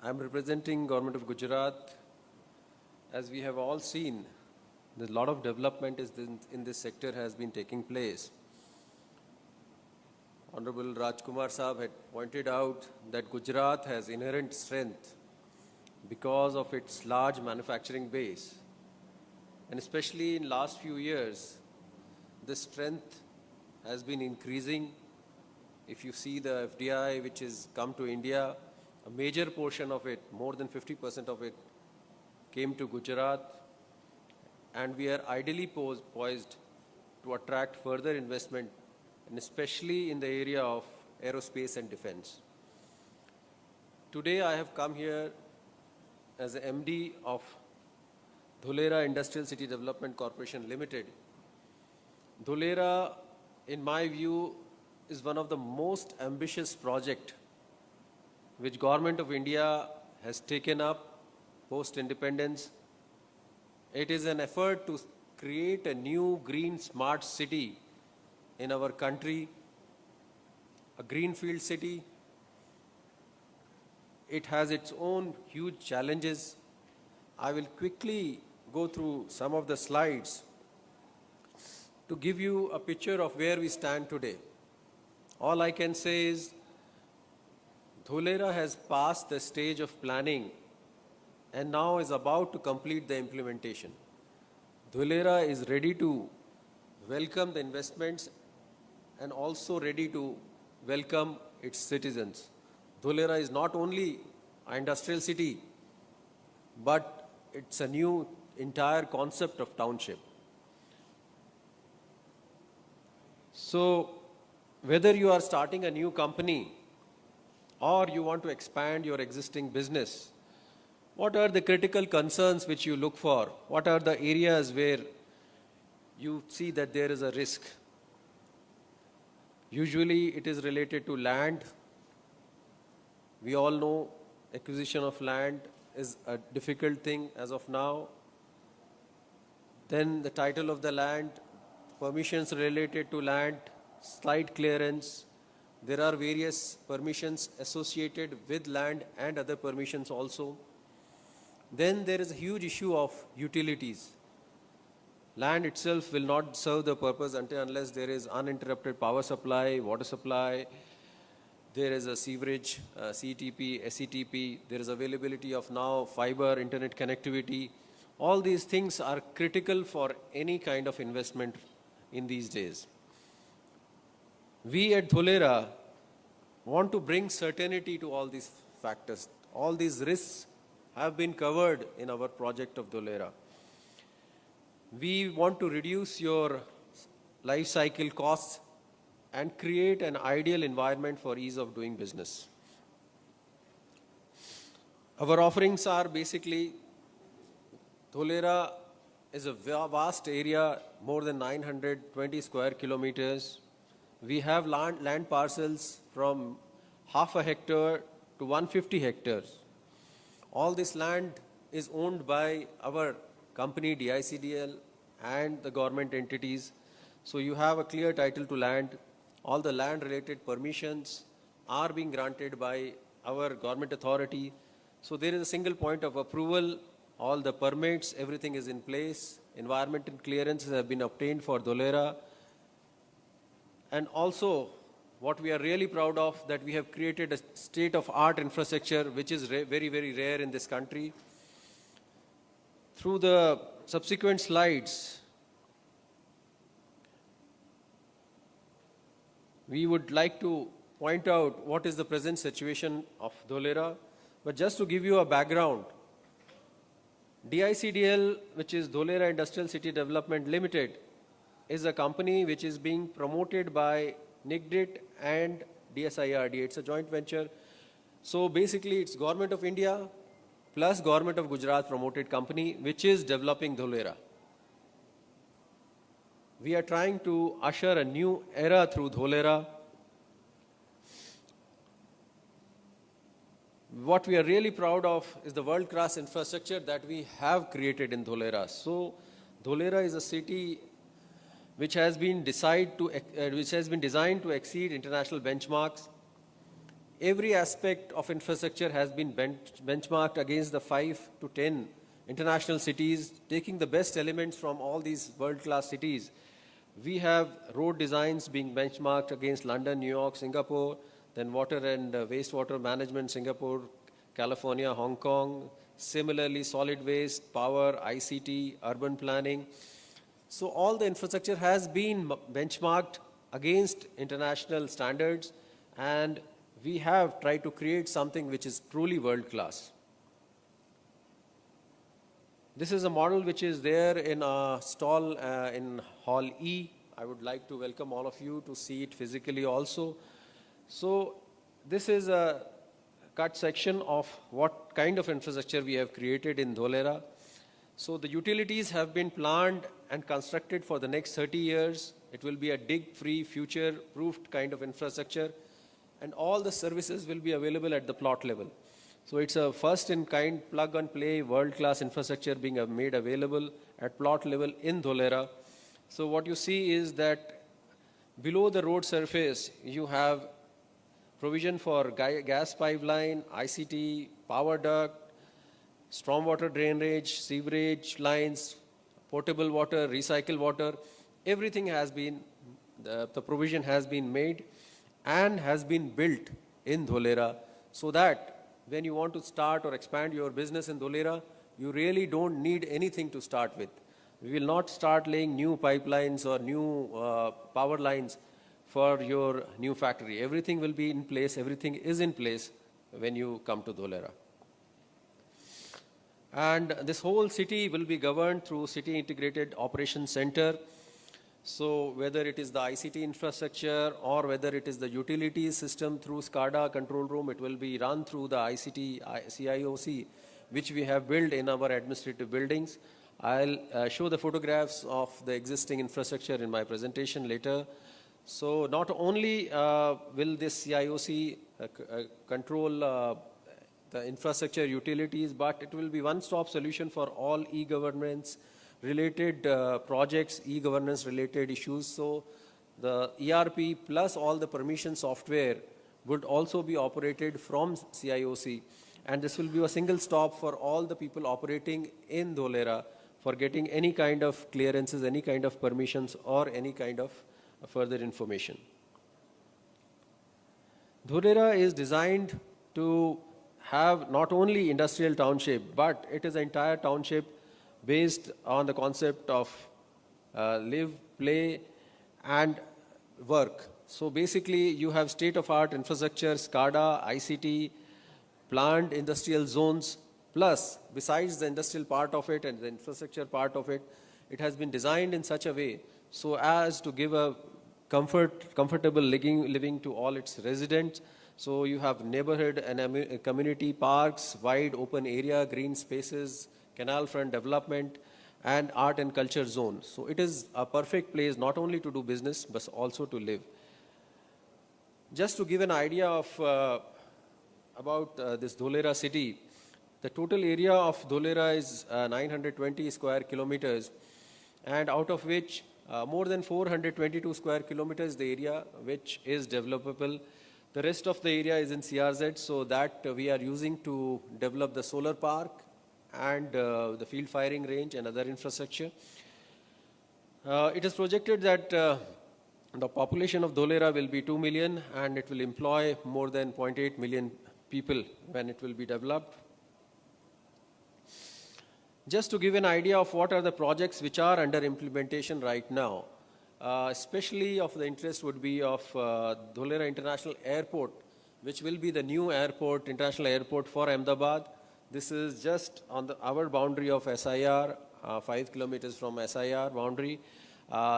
I'm representing Government of Gujarat. As we have all seen, a lot of development in this sector has been taking place. Honorable Rajkumar Saab had pointed out that Gujarat has inherent strength because of its large manufacturing base. And especially in last few years, the strength has been increasing. If you see the FDI which has come to India, a major portion of it, more than 50% of it, came to Gujarat, and we are ideally poised to attract further investment, and especially in the area of aerospace and defense. Today I have come here as MD of Dholera Industrial City Development Corporation Limited. Dholera, in my view, is one of the most ambitious projects which Government of India has taken up post-independence. It is an effort to create a new green smart city in our country, a greenfield city. It has its own huge challenges. I will quickly go through some of the slides to give you a picture of where we stand today. All I can say is Dholera has passed the stage of planning and now is about to complete the implementation. Dholera is ready to welcome the investments and also ready to welcome its citizens. Dholera is not only an industrial city, but it's a new entire concept of township. So, whether you are starting a new company or you want to expand your existing business, what are the critical concerns which you look for? What are the areas where you see that there is a risk? Usually it is related to land. We all know acquisition of land is a difficult thing as of now. Then the title of the land, permissions related to land, site clearance. There are various permissions associated with land and other permissions also. Then there is a huge issue of utilities. Land itself will not serve the purpose unless there is uninterrupted power supply, water supply, there is a sewerage, CTP, SCTP, there is availability of now fiber, internet connectivity. All these things are critical for any kind of investment in these days. We at Dholera want to bring certainty to all these factors. All these risks have been covered in our project of Dholera. We want to reduce your life cycle costs and create an ideal environment for ease of doing business. Our offerings are basically, Dholera is a vast area, more than 920 square kilometers. We have land parcels from half a hectare to 150 hectares. All this land is owned by our company DICDL and the government entities. So you have a clear title to land. All the land related permissions are being granted by our government authority. So there is a single point of approval. All the permits, everything is in place. Environmental clearances have been obtained for Dholera. And also, what we are really proud of, that we have created a state-of-art infrastructure which is very, very rare in this country. Through the subsequent slides, we would like to point out what is the present situation of Dholera. But just to give you a background, DICDL, which is Dholera Industrial City Development Limited, is a company which is being promoted by NIGDIT and DSIRD. It's a joint venture. So basically it's Government of India plus Government of Gujarat promoted company which is developing Dholera. We are trying to usher a new era through Dholera. What we are really proud of is the world-class infrastructure that we have created in Dholera. So Dholera is a city which has been designed to exceed international benchmarks. Every aspect of infrastructure has been benchmarked against the 5 to 10 international cities, taking the best elements from all these world-class cities. We have road designs being benchmarked against London, New York, Singapore, then water and wastewater management, Singapore, California, Hong Kong. Similarly, solid waste, power, ICT, urban planning. So all the infrastructure has been benchmarked against international standards, and we have tried to create something which is truly world-class. This is a model which is there in a stall in Hall E. I would like to welcome all of you to see it physically also. So this is a cut section of what kind of infrastructure we have created in Dholera. So the utilities have been planned and constructed for the next 30 years. It will be a dig-free, future-proofed kind of infrastructure, and all the services will be available at the plot level. So it's a first-in-kind, plug-and-play, world-class infrastructure being made available at plot level in Dholera. So what you see is that below the road surface, you have provision for gas pipeline, ICT, power duct, stormwater drainage, sewerage lines, potable water, recycled water. Everything has been, the provision has been made and has been built in Dholera, so that when you want to start or expand your business in Dholera, you really don't need anything to start with. We will not start laying new pipelines or new power lines for your new factory. Everything will be in place, everything is in place when you come to Dholera. And this whole city will be governed through City Integrated Operations Center. So whether it is the ICT infrastructure or whether it is the utilities system through SCADA control room, it will be run through the ICT CIOC, which we have built in our administrative buildings. I'll show the photographs of the existing infrastructure in my presentation later. So not only will this CIOC control the infrastructure utilities, but it will be one-stop solution for all e-governance related projects, e-governance related issues. So the ERP plus all the permission software would also be operated from CIOC. And this will be a single stop for all the people operating in Dholera for getting any kind of clearances, any kind of permissions, or any kind of further information. Dholera is designed to have not only industrial township, but it is an entire township based on the concept of live, play, and work. So basically, you have state-of-art infrastructure, SCADA, ICT, planned industrial zones, plus besides the industrial part of it and the infrastructure part of it, it has been designed in such a way so as to give a comfortable living to all its residents. So you have neighborhood and community parks, wide open area, green spaces, canal front development, and art and culture zone. So it is a perfect place not only to do business, but also to live. Just to give an idea of about this Dholera city, the total area of Dholera is 920 square kilometers, and out of which more than 422 square kilometers the area which is developable. The rest of the area is in CRZ, so that we are using to develop the solar park and the field firing range and other infrastructure. It is projected that the population of Dholera will be 2 million and it will employ more than 0.8 million people when it will be developed. Just to give an idea of what are the projects which are under implementation right now, especially of the interest would be of Dholera International Airport, which will be the new airport, international airport for Ahmedabad. This is just on our boundary of SIR, 5 kilometers from SIR boundary.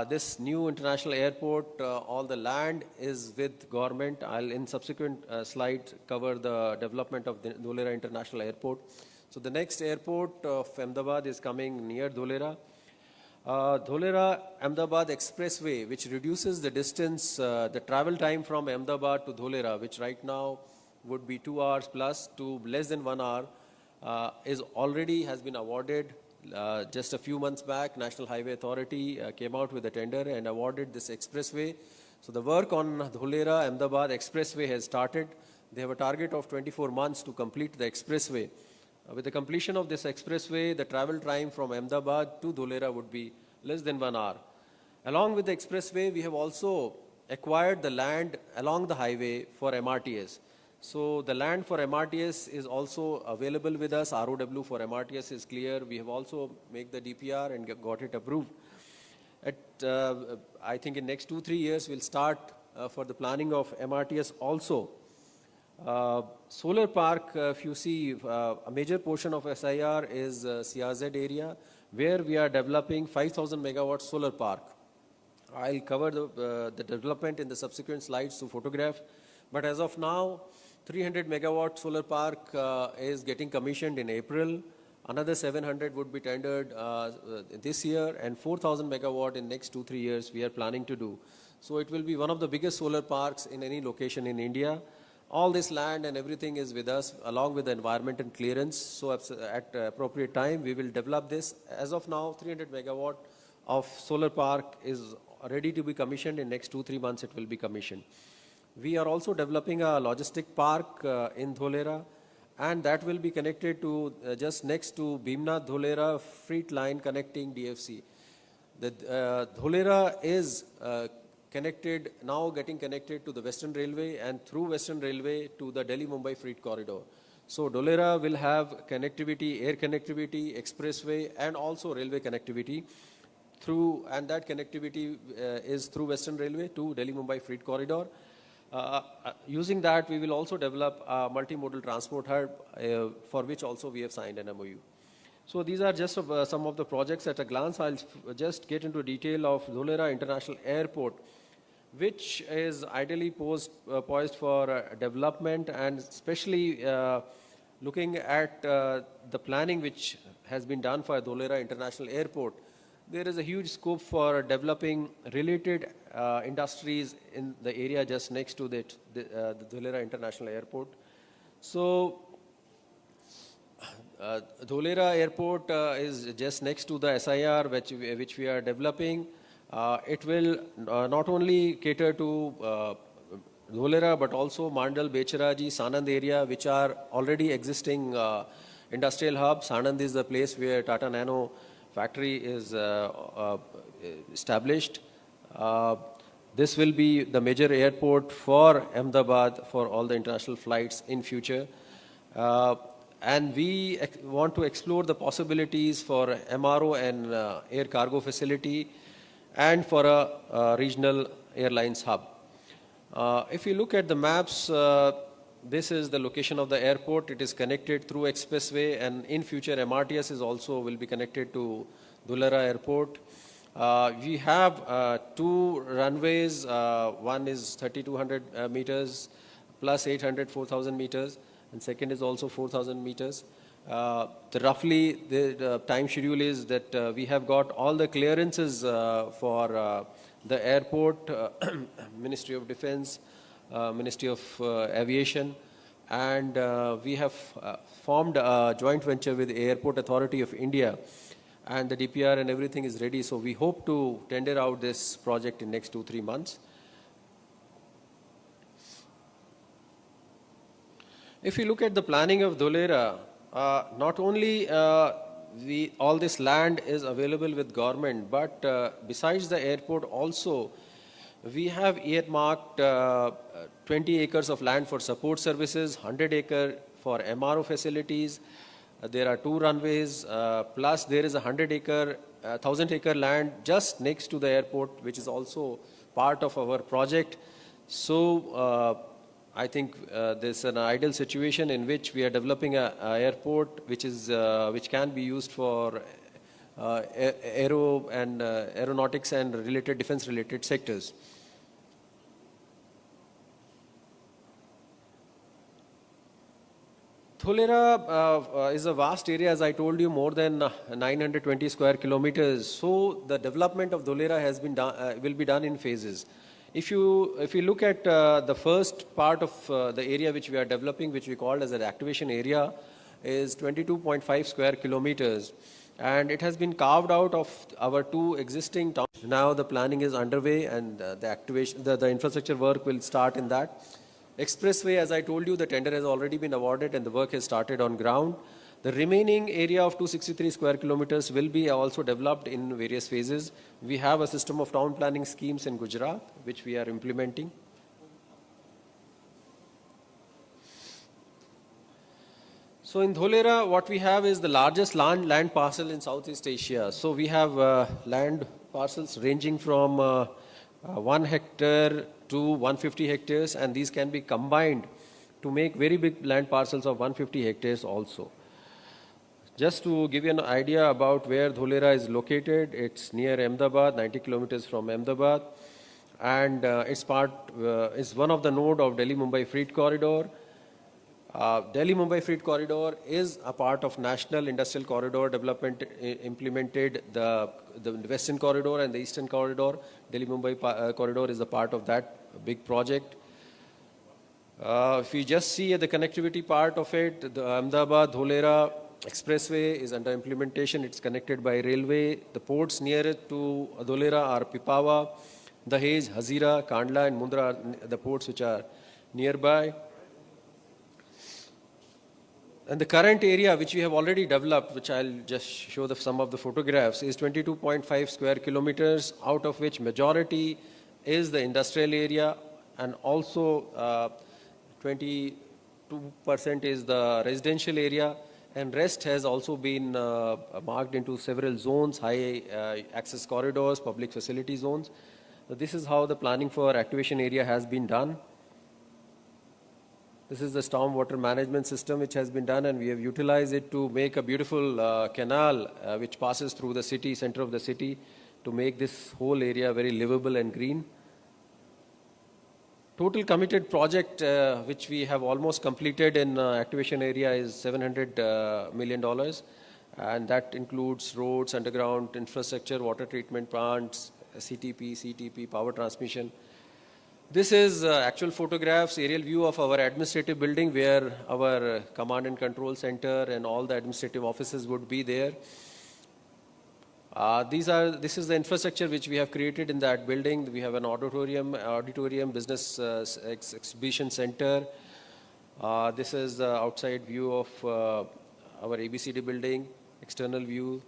This new international airport, all the land is with government. I'll in subsequent slides cover the development of the Dholera International Airport. So the next airport of Ahmedabad is coming near Dholera. Dholera Ahmedabad Expressway, which reduces the distance, the travel time from Ahmedabad to Dholera, which right now would be 2 hours plus to less than 1 hour, has been awarded just a few months back. National Highway Authority came out with a tender and awarded this expressway. So the work on Dholera Ahmedabad Expressway has started. They have a target of 24 months to complete the expressway. With the completion of this expressway, the travel time from Ahmedabad to Dholera would be less than 1 hour. Along with the expressway, we have also acquired the land along the highway for MRTS. So the land for MRTS is also available with us. ROW for MRTS is clear. We have also made the DPR and got it approved. I think in next 2-3 years, we'll start for the planning of MRTS also. Solar park, if you see, a major portion of SIR is CRZ area, where we are developing 5,000 megawatt solar park. I'll cover the development in the subsequent slides to photograph. But as of now, 300 megawatt solar park is getting commissioned in April. Another 700 would be tendered this year, and 4,000 megawatt in next 2-3 years we are planning to do. So it will be one of the biggest solar parks in any location in India. All this land and everything is with us, along with the environment and clearance. So at appropriate time, we will develop this. As of now, 300 megawatt of solar park is ready to be commissioned. In next 2-3 months, it will be commissioned. We are also developing a logistic park in Dholera, and that will be connected to just next to Bhimnath-Dholera freight line connecting DFC. The Dholera is getting connected to the Western Railway, and through Western Railway to the Delhi-Mumbai freight corridor. So Dholera will have connectivity, air connectivity, expressway, and also railway connectivity and that connectivity is through Western Railway to Delhi-Mumbai freight corridor. Using that, we will also develop a multimodal transport hub, for which also we have signed an MOU. So these are just some of the projects at a glance. I'll just get into detail of Dholera International Airport, which is ideally poised for development, and especially looking at the planning which has been done for Dholera International Airport. There is a huge scope for developing related industries in the area just next to the Dholera International Airport. So Dholera Airport is just next to the SIR which we are developing. It will not only cater to Dholera but also Mandal, Becharaji, Sanand area, which are already existing industrial hubs. Sanand is the place where Tata Nano factory is established. This will be the major airport for Ahmedabad for all the international flights in future. And we want to explore the possibilities for MRO and air cargo facility and for a regional airlines hub. If you look at the maps, this is the location of the airport. It is connected through expressway, and in future MRTS is also will be connected to Dholera Airport. We have 2 runways. One is 3,200 meters plus 800, 4,000 meters, and second is also 4,000 meters. Roughly the time schedule is that we have got all the clearances for the airport, Ministry of Defense, Ministry of Aviation, and we have formed a joint venture with the Airport Authority of India, and the DPR and everything is ready. So we hope to tender out this project in next 2-3 months. If you look at the planning of Dholera, not only all this land is available with government, but besides the airport also, we have earmarked 20 acres of land for support services, 100 acre for MRO facilities. There are 2 runways, plus there is 1,000 acre land just next to the airport, which is also part of our project. So I think there's an ideal situation in which we are developing an airport which can be used for aero and aeronautics and related defense related sectors. Dholera is a vast area, as I told you, more than 920 square kilometers. So the development of Dholera has been done, will be done in phases. If you look at the first part of the area which we are developing, which we call as an activation area, is 22.5 square kilometers, and it has been carved out of our 2 existing towns. Now the planning is underway, and the infrastructure work will start in that. Expressway, as I told you, the tender has already been awarded and the work has started on ground. The remaining area of 263 square kilometers will be also developed in various phases. We have a system of town planning schemes in Gujarat, which we are implementing. So in Dholera, what we have is the largest land parcel in Southeast Asia. So we have land parcels ranging from 1 hectare to 150 hectares, and these can be combined to make very big land parcels of 150 hectares also. Just to give you an idea about where Dholera is located, it's near Ahmedabad, 90 kilometers from Ahmedabad, and it's one of the node of Delhi-Mumbai Freight Corridor. Delhi-Mumbai Freight Corridor is a part of National Industrial Corridor development implemented the Western Corridor and the Eastern Corridor. Delhi-Mumbai Corridor is a part of that big project. If you just see at the connectivity part of it, the Ahmedabad-Dholera Expressway is under implementation. It's connected by railway. The ports near it to Dholera are Pipavav, Dahej, Hazira, Kandla and Mundra are the ports which are nearby. And the current area which we have already developed, which I'll just show some of the photographs, is 22.5 square kilometers, out of which majority is the industrial area, and also 22% is the residential area, and rest has also been marked into several zones, high access corridors, public facility zones. So this is how the planning for activation area has been done. This is the stormwater management system which has been done, and we have utilized it to make a beautiful canal which passes through the city, center of the city, to make this whole area very livable and green. Total committed project which we have almost completed in activation area is $700 million, and that includes roads, underground infrastructure, water treatment plants, CTP, power transmission. This is actual photographs, aerial view of our administrative building where our command and control center and all the administrative offices would be there. This is the infrastructure which we have created in that building. We have an auditorium, business exhibition center. This is the outside view of our ABCD building, external view.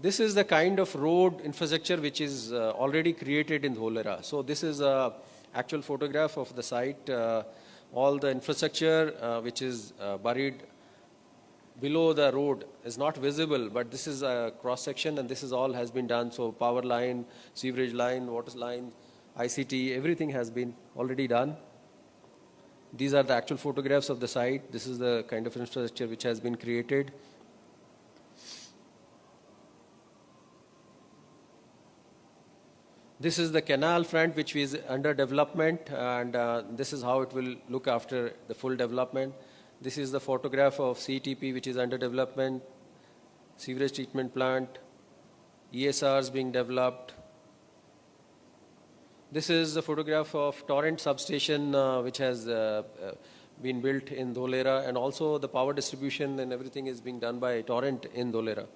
This is the kind of road infrastructure which is already created in Dholera. So this is a actual photograph of the site. All the infrastructure which is buried below the road is not visible, but this is a cross section, and this is all has been done. So power line, sewerage line, water line, ICT, everything has been already done. These are the actual photographs of the site. This is the kind of infrastructure which has been created. This is the canal front which is under development, and this is how it will look after the full development. This is the photograph of CTP which is under development, sewerage treatment plant, ESRs being developed. This is the photograph of Torrent substation which has been built in Dholera, and also the power distribution and everything is being done by Torrent in Dholera.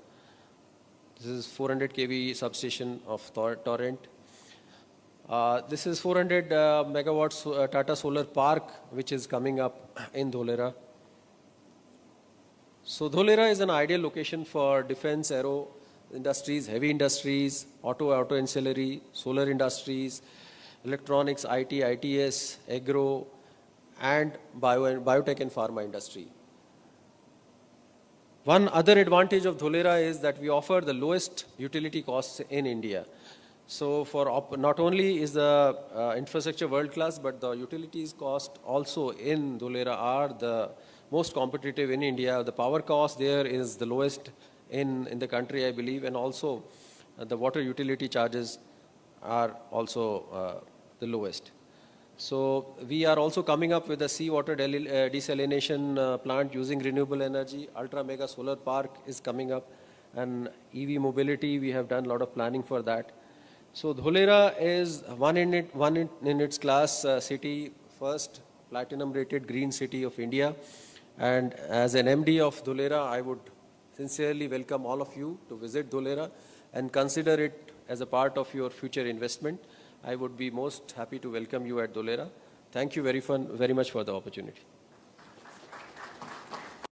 This is 400 kV substation of Torrent. This is 400 megawatts Tata Solar Park which is coming up in Dholera. So Dholera is an ideal location for defense, aero industries, heavy industries, auto ancillary, solar industries, electronics, IT, ITS, agro, and biotech and pharma industry. One other advantage of Dholera is that we offer the lowest utility costs in India. So for not only is the infrastructure world class, but the utilities cost also in Dholera are the most competitive in India. The power cost there is the lowest in the country, I believe, and also the water utility charges are also the lowest. So we are also coming up with a seawater desalination plant using renewable energy. Ultra mega solar park is coming up, and EV mobility, we have done a lot of planning for that. So Dholera is one in its class city, first platinum rated green city of India. And as an MD of Dholera, I would sincerely welcome all of you to visit Dholera and consider it as a part of your future investment. I would be most happy to welcome you at Dholera. Thank you very much for the opportunity.